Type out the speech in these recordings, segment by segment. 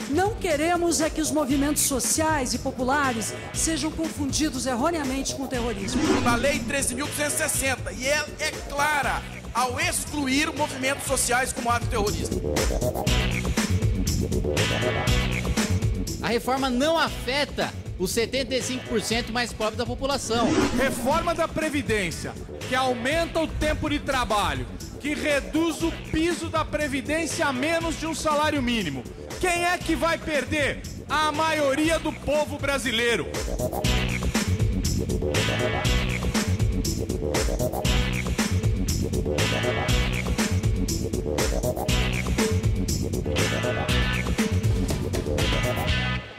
Não queremos é que os movimentos sociais e populares sejam confundidos erroneamente com o terrorismo. Na Lei 13.260, e ela é clara ao excluir movimentos sociais como ato terrorista. A reforma não afeta os 75% mais pobres da população. Reforma da Previdência, que aumenta o tempo de trabalho, que reduz o piso da Previdência a menos de um salário mínimo. Quem é que vai perder? A maioria do povo brasileiro.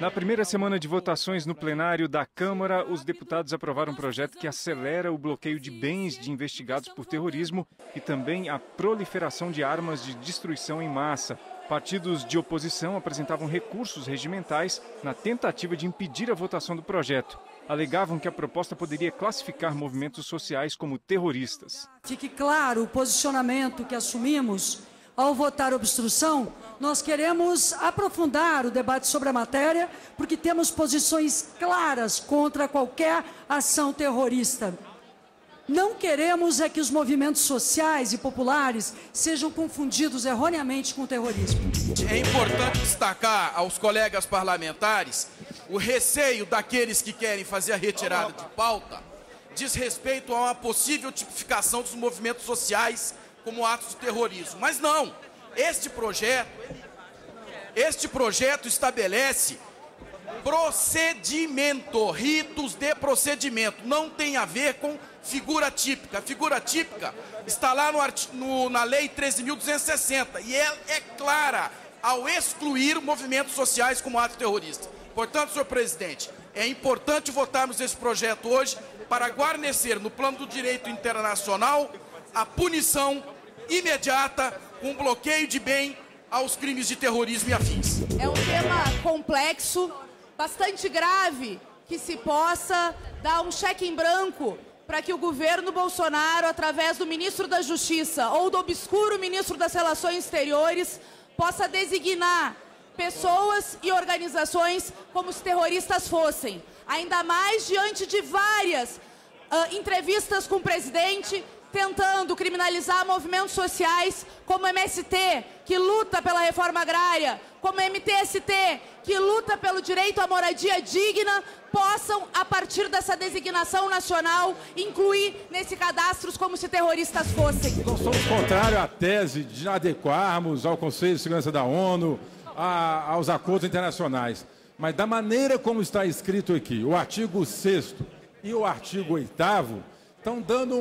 Na primeira semana de votações no plenário da Câmara, os deputados aprovaram um projeto que acelera o bloqueio de bens de investigados por terrorismo e também a proliferação de armas de destruição em massa. Partidos de oposição apresentavam recursos regimentais na tentativa de impedir a votação do projeto. Alegavam que a proposta poderia classificar movimentos sociais como terroristas. Fique claro o posicionamento que assumimos ao votar obstrução. Nós queremos aprofundar o debate sobre a matéria, porque temos posições claras contra qualquer ação terrorista. Não queremos é que os movimentos sociais e populares sejam confundidos erroneamente com o terrorismo. É importante destacar aos colegas parlamentares o receio daqueles que querem fazer a retirada de pauta diz respeito a uma possível tipificação dos movimentos sociais como atos de terrorismo. Mas não, este projeto estabelece procedimento, ritos de procedimento, não tem a ver com figura típica. A figura típica está lá na Lei 13.260 e ela é clara ao excluir movimentos sociais como ato terrorista. Portanto, senhor presidente, é importante votarmos esse projeto hoje para guarnecer no plano do direito internacional a punição imediata com bloqueio de bem aos crimes de terrorismo e afins. É um tema complexo, bastante grave, que se possa dar um cheque em branco para que o governo Bolsonaro, através do ministro da Justiça ou do obscuro ministro das Relações Exteriores, possa designar pessoas e organizações como se terroristas fossem. Ainda mais diante de várias entrevistas com o presidente, tentando criminalizar movimentos sociais como MST, que luta pela reforma agrária, como MTST, que luta pelo direito à moradia digna, possam, a partir dessa designação nacional, incluir nesse cadastro como se terroristas fossem. Nós somos contrários à tese de adequarmos ao Conselho de Segurança da ONU, aos acordos internacionais. Mas da maneira como está escrito aqui, o artigo 6º e o artigo 8º, estão dando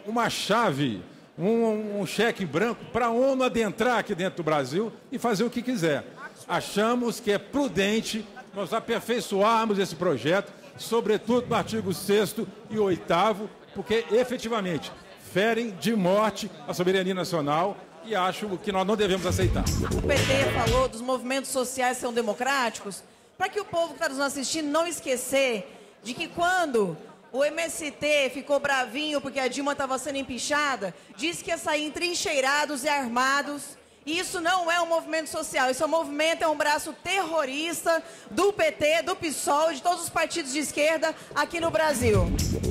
uma chave, um cheque em branco para a ONU adentrar aqui dentro do Brasil e fazer o que quiser. Achamos que é prudente nós aperfeiçoarmos esse projeto, sobretudo no artigo 6º e 8º, porque efetivamente ferem de morte a soberania nacional e acho que nós não devemos aceitar. O PT falou dos movimentos sociais são democráticos, para que o povo que está nos assistindo não esquecer de que quando o MST ficou bravinho porque a Dilma estava sendo empichada, disse que ia sair entrincheirados e armados. Isso não é um movimento social, esse movimento é um braço terrorista do PT, do PSOL e de todos os partidos de esquerda aqui no Brasil.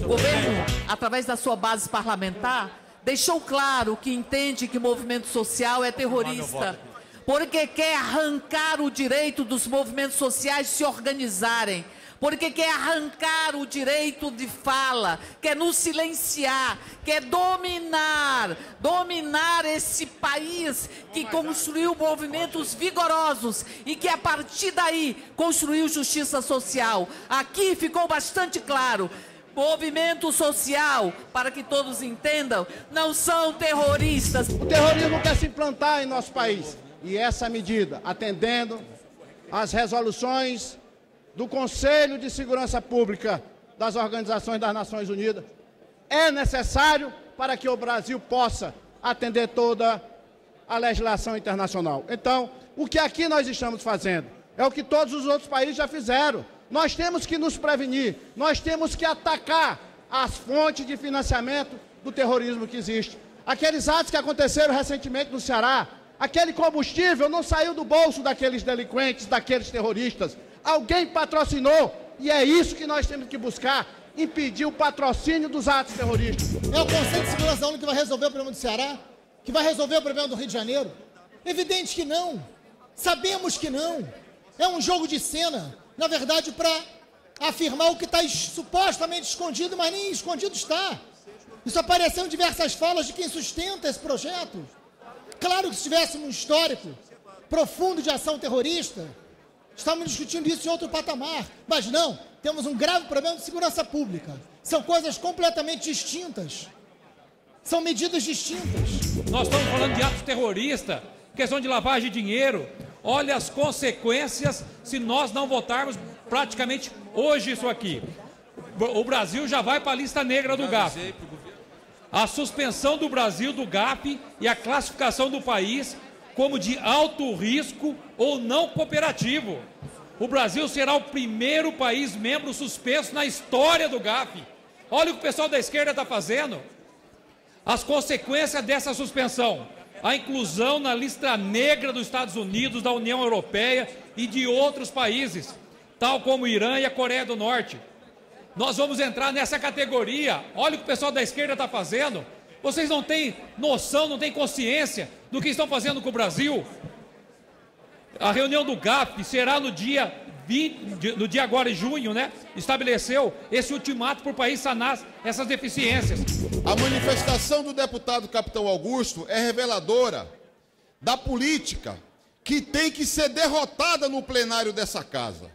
O governo, através da sua base parlamentar, deixou claro que entende que o movimento social é terrorista, porque quer arrancar o direito dos movimentos sociais de se organizarem, porque quer arrancar o direito de fala, quer nos silenciar, quer dominar esse país que construiu movimentos vigorosos e que a partir daí construiu justiça social. Aqui ficou bastante claro. Movimento social, para que todos entendam, não são terroristas. O terrorismo quer se implantar em nosso país. E essa medida, atendendo às resoluções do Conselho de Segurança Pública das Organizações das Nações Unidas, é necessário para que o Brasil possa atender toda a legislação internacional. Então, o que aqui nós estamos fazendo é o que todos os outros países já fizeram. Nós temos que nos prevenir, nós temos que atacar as fontes de financiamento do terrorismo que existe. Aqueles atos que aconteceram recentemente no Ceará, aquele combustível não saiu do bolso daqueles delinquentes, daqueles terroristas. Alguém patrocinou, e é isso que nós temos que buscar, impedir o patrocínio dos atos terroristas. É o Conselho de Segurança da ONU que vai resolver o problema do Ceará? Que vai resolver o problema do Rio de Janeiro? Evidente que não. Sabemos que não. É um jogo de cena, na verdade, para afirmar o que está supostamente escondido, mas nem escondido está. Isso apareceu em diversas falas de quem sustenta esse projeto. Claro que se tivéssemos um histórico profundo de ação terrorista, estamos discutindo isso em outro patamar. Mas não, temos um grave problema de segurança pública. São coisas completamente distintas. São medidas distintas. Nós estamos falando de atos terroristas, questão de lavagem de dinheiro. Olha as consequências se nós não votarmos praticamente hoje isso aqui. O Brasil já vai para a lista negra do GAF. A suspensão do Brasil do GAF e a classificação do país como de alto risco ou não cooperativo. O Brasil será o primeiro país membro suspenso na história do GAF. Olha o que o pessoal da esquerda está fazendo. As consequências dessa suspensão: a inclusão na lista negra dos Estados Unidos, da União Europeia e de outros países, tal como o Irã e a Coreia do Norte. Nós vamos entrar nessa categoria. Olha o que o pessoal da esquerda está fazendo. Vocês não têm noção, não têm consciência do que estão fazendo com o Brasil. A reunião do GAF será no dia 20, no dia agora em junho, né? Estabeleceu esse ultimato para o país sanar essas deficiências. A manifestação do deputado Capitão Augusto é reveladora da política que tem que ser derrotada no plenário dessa casa.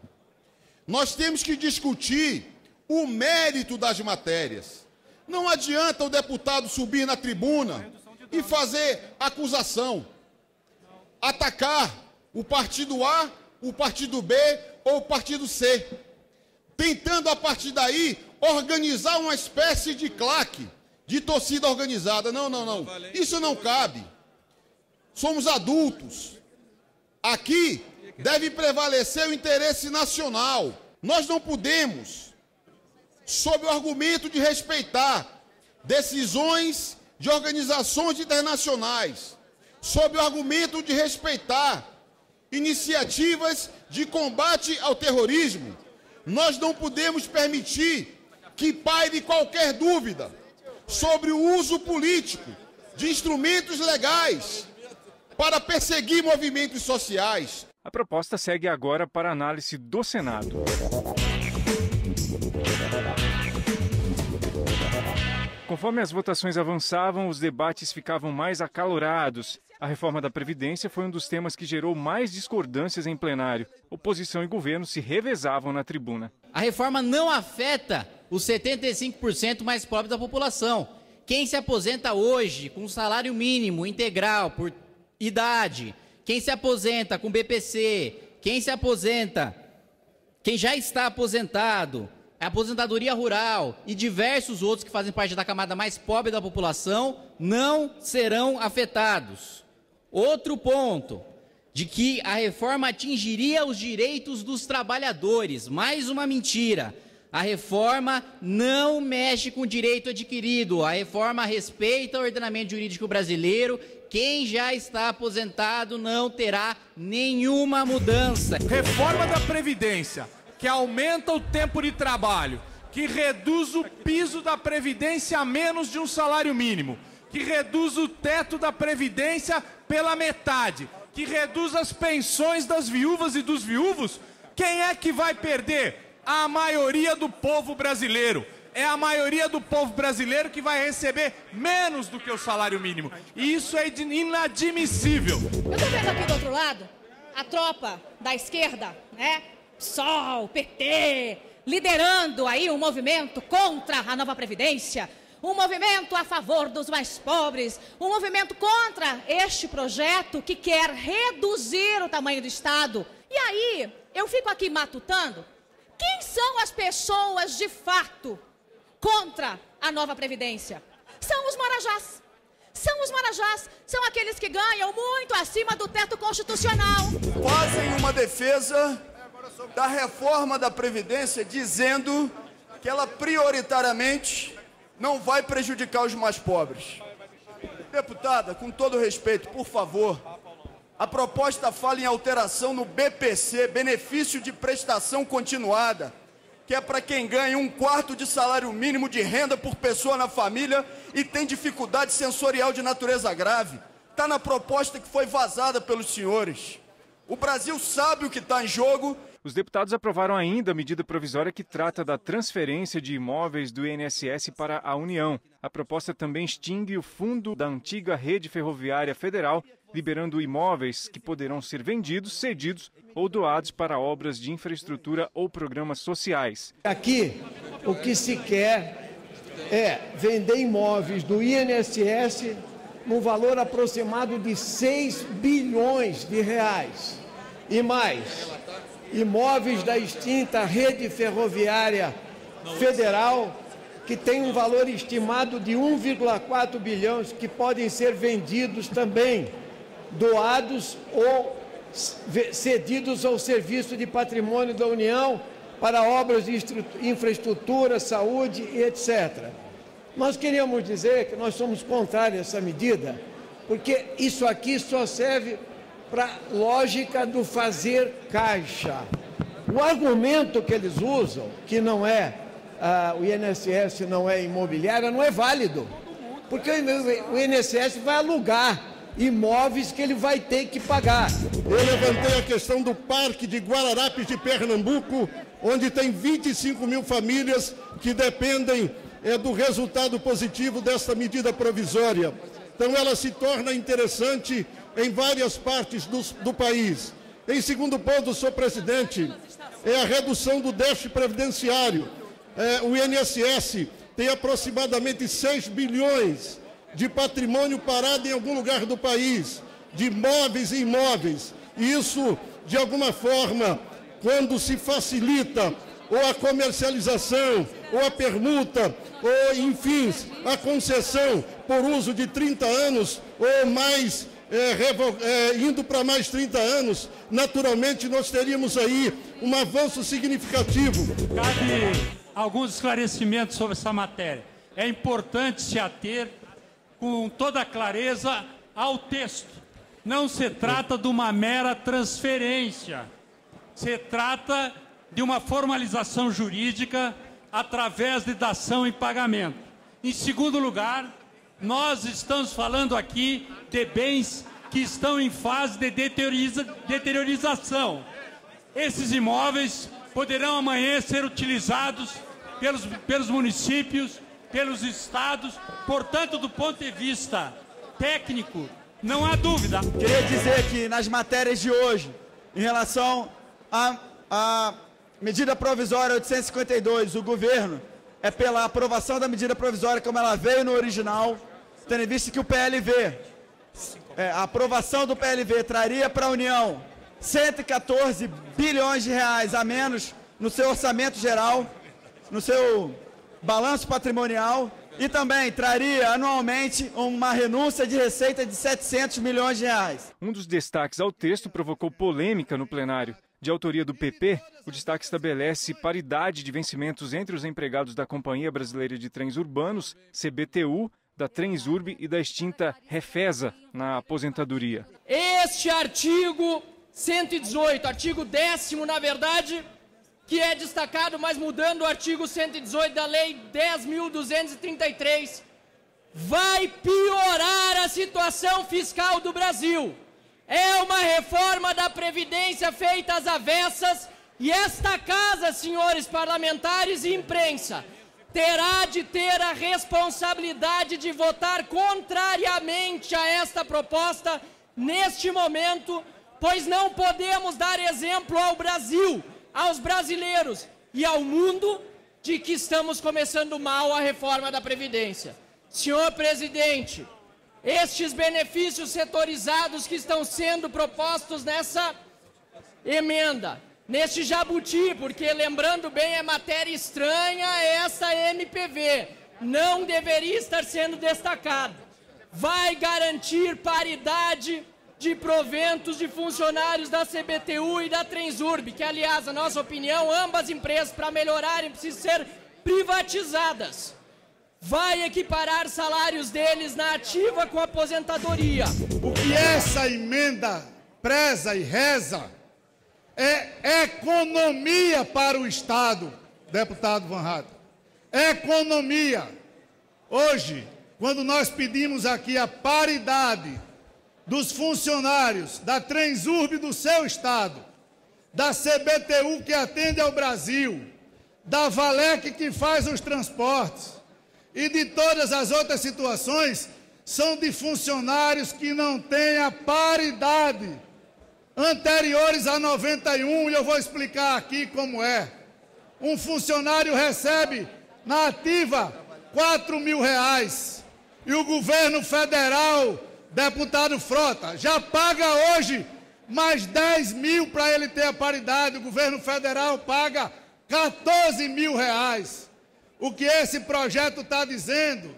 Nós temos que discutir o mérito das matérias. Não adianta o deputado subir na tribuna e fazer acusação, atacar o partido A, o partido B ou o partido C, tentando a partir daí organizar uma espécie de claque, de torcida organizada. Não, não, não. Isso não cabe. Somos adultos. Aqui deve prevalecer o interesse nacional. Nós não podemos, sob o argumento de respeitar decisões de organizações internacionais, sob o argumento de respeitar iniciativas de combate ao terrorismo, nós não podemos permitir que paire qualquer dúvida sobre o uso político de instrumentos legais para perseguir movimentos sociais. A proposta segue agora para análise do Senado. Conforme as votações avançavam, os debates ficavam mais acalorados. A reforma da Previdência foi um dos temas que gerou mais discordâncias em plenário. Oposição e governo se revezavam na tribuna. A reforma não afeta os 75% mais pobres da população. Quem se aposenta hoje com salário mínimo integral por idade, quem se aposenta com BPC, quem já está aposentado, a aposentadoria rural e diversos outros que fazem parte da camada mais pobre da população não serão afetados. Outro ponto, de que a reforma atingiria os direitos dos trabalhadores. Mais uma mentira. A reforma não mexe com o direito adquirido. A reforma respeita o ordenamento jurídico brasileiro. Quem já está aposentado não terá nenhuma mudança. Reforma da Previdência, que aumenta o tempo de trabalho, que reduz o piso da Previdência a menos de um salário mínimo, que reduz o teto da Previdência pela metade, que reduz as pensões das viúvas e dos viúvos. Quem é que vai perder? A maioria do povo brasileiro. É a maioria do povo brasileiro que vai receber menos do que o salário mínimo. E isso é inadmissível. Eu estou vendo aqui do outro lado a tropa da esquerda, né? PSOL, PT, liderando aí um movimento contra a nova Previdência, um movimento a favor dos mais pobres, um movimento contra este projeto que quer reduzir o tamanho do Estado. E aí, eu fico aqui matutando, quem são as pessoas de fato contra a nova Previdência? São os marajás. São os marajás, são aqueles que ganham muito acima do teto constitucional. Fazem uma defesa da reforma da Previdência, dizendo que ela prioritariamente não vai prejudicar os mais pobres. Deputada, com todo respeito, por favor, a proposta fala em alteração no BPC, benefício de prestação continuada, que é para quem ganha 1/4 de salário mínimo de renda por pessoa na família e tem dificuldade sensorial de natureza grave. Está na proposta que foi vazada pelos senhores. O Brasil sabe o que está em jogo. Os deputados aprovaram ainda a medida provisória que trata da transferência de imóveis do INSS para a União. A proposta também extingue o fundo da antiga Rede Ferroviária Federal, liberando imóveis que poderão ser vendidos, cedidos ou doados para obras de infraestrutura ou programas sociais. Aqui, o que se quer é vender imóveis do INSS no valor aproximado de 6 bilhões de reais. E mais, imóveis da extinta Rede Ferroviária Federal, que tem um valor estimado de 1,4 bilhões, que podem ser vendidos também, doados ou cedidos ao Serviço de Patrimônio da União para obras de infraestrutura, saúde e etc. Nós queríamos dizer que nós somos contrários a essa medida, porque isso aqui só serve para a lógica do fazer caixa. O argumento que eles usam, que não é o INSS não é imobiliária, não é válido, porque o INSS vai alugar imóveis que ele vai ter que pagar. Eu levantei a questão do Parque de Guararapes de Pernambuco, onde tem 25 mil famílias que dependem do resultado positivo desta medida provisória. Então ela se torna interessante em várias partes do país. Em segundo ponto, senhor presidente, é a redução do déficit previdenciário. O INSS tem aproximadamente 6 bilhões de patrimônio parado em algum lugar do país, de móveis e imóveis. E isso, de alguma forma, quando se facilita ou a comercialização, ou a permuta, ou, enfim, a concessão por uso de 30 anos ou mais, indo para mais 30 anos, naturalmente nós teríamos aí um avanço significativo. Cabe alguns esclarecimentos sobre essa matéria. É importante se ater com toda clareza ao texto. Não se trata de uma mera transferência. Se trata de uma formalização jurídica através de dação em pagamento. Em segundo lugar, nós estamos falando aqui de bens que estão em fase de deteriorização. Esses imóveis poderão amanhã ser utilizados pelos municípios, pelos estados. Portanto, do ponto de vista técnico, não há dúvida. Queria dizer que nas matérias de hoje, em relação à medida provisória 852, o governo é pela aprovação da medida provisória como ela veio no original, tendo em vista que o PLV, a aprovação do PLV traria para a União 114 bilhões de reais a menos no seu orçamento geral, no seu balanço patrimonial, e também traria anualmente uma renúncia de receita de 700 milhões de reais. Um dos destaques ao texto provocou polêmica no plenário. De autoria do PP, o destaque estabelece paridade de vencimentos entre os empregados da Companhia Brasileira de Trens Urbanos, CBTU, da Transurb e da extinta Refesa na aposentadoria. Este artigo 118, artigo 10º, na verdade, que é destacado, mas mudando o artigo 118 da Lei 10.233, vai piorar a situação fiscal do Brasil. É uma reforma da Previdência feita às avessas e esta casa, senhores parlamentares e imprensa, terá de ter a responsabilidade de votar contrariamente a esta proposta neste momento, pois não podemos dar exemplo ao Brasil, aos brasileiros e ao mundo de que estamos começando mal a reforma da Previdência. Senhor presidente, estes benefícios setorizados que estão sendo propostos nessa emenda, neste jabuti, porque lembrando bem, é matéria estranha essa MPV, não deveria estar sendo destacado, vai garantir paridade de proventos de funcionários da CBTU e da Transurb, que, aliás, na nossa opinião, ambas empresas, para melhorarem, precisam ser privatizadas. Vai equiparar salários deles na ativa com a aposentadoria. O que essa emenda preza e reza é economia para o Estado, deputado Van Hatten. Economia. Hoje, quando nós pedimos aqui a paridade dos funcionários da Transurb do seu Estado, da CBTU que atende ao Brasil, da Valec que faz os transportes e de todas as outras situações, são de funcionários que não têm a paridade anteriores a 91, e eu vou explicar aqui como é. Um funcionário recebe na ativa R$4.000 e o governo federal, deputado Frota, já paga hoje mais 10 mil para ele ter a paridade. O governo federal paga R$14.000. O que esse projeto está dizendo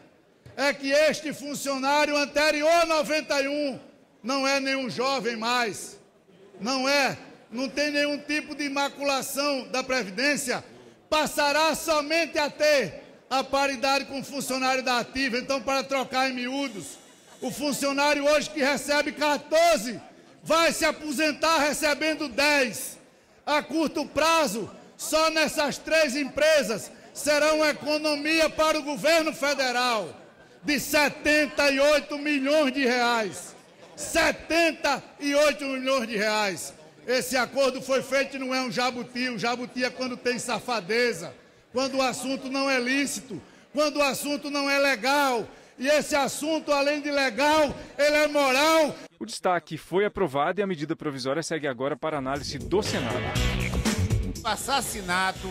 é que este funcionário anterior a 91 não é nenhum jovem mais, não tem nenhum tipo de maculação da Previdência, passará somente a ter a paridade com o funcionário da ativa. Então, para trocar em miúdos, o funcionário hoje que recebe 14 vai se aposentar recebendo 10. A curto prazo, só nessas 3 empresas, será uma economia para o governo federal de 78 milhões de reais. 78 milhões de reais. Esse acordo foi feito e não é um jabuti. O jabuti é quando tem safadeza, quando o assunto não é lícito, quando o assunto não é legal. E esse assunto, além de legal, ele é moral. O destaque foi aprovado e a medida provisória segue agora para análise do Senado. O assassinato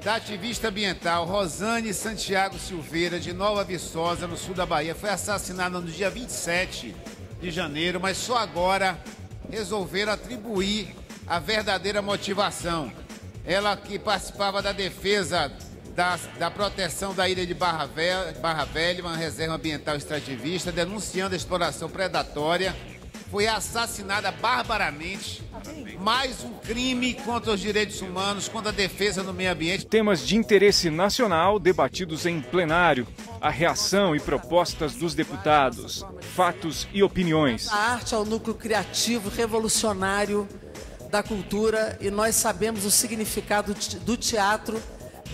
da ativista ambiental Rosane Santiago Silveira, de Nova Viçosa, no sul da Bahia, foi assassinada no dia 27 de janeiro, mas só agora resolveram atribuir a verdadeira motivação. Ela que participava da defesa da proteção da ilha de Barra Velha, uma reserva ambiental extrativista, denunciando a exploração predatória, foi assassinada barbaramente. Mais um crime contra os direitos humanos, contra a defesa do meio ambiente. Temas de interesse nacional debatidos em plenário. A reação e propostas dos deputados. Fatos e opiniões. A arte é o núcleo criativo, revolucionário da cultura, e nós sabemos o significado do teatro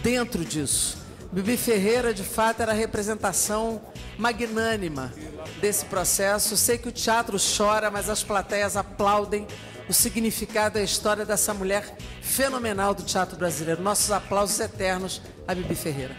dentro disso. Bibi Ferreira, de fato, era a representação magnânima desse processo. Eu sei que o teatro chora, mas as plateias aplaudem o significado e a história dessa mulher fenomenal do teatro brasileiro. Nossos aplausos eternos a Bibi Ferreira.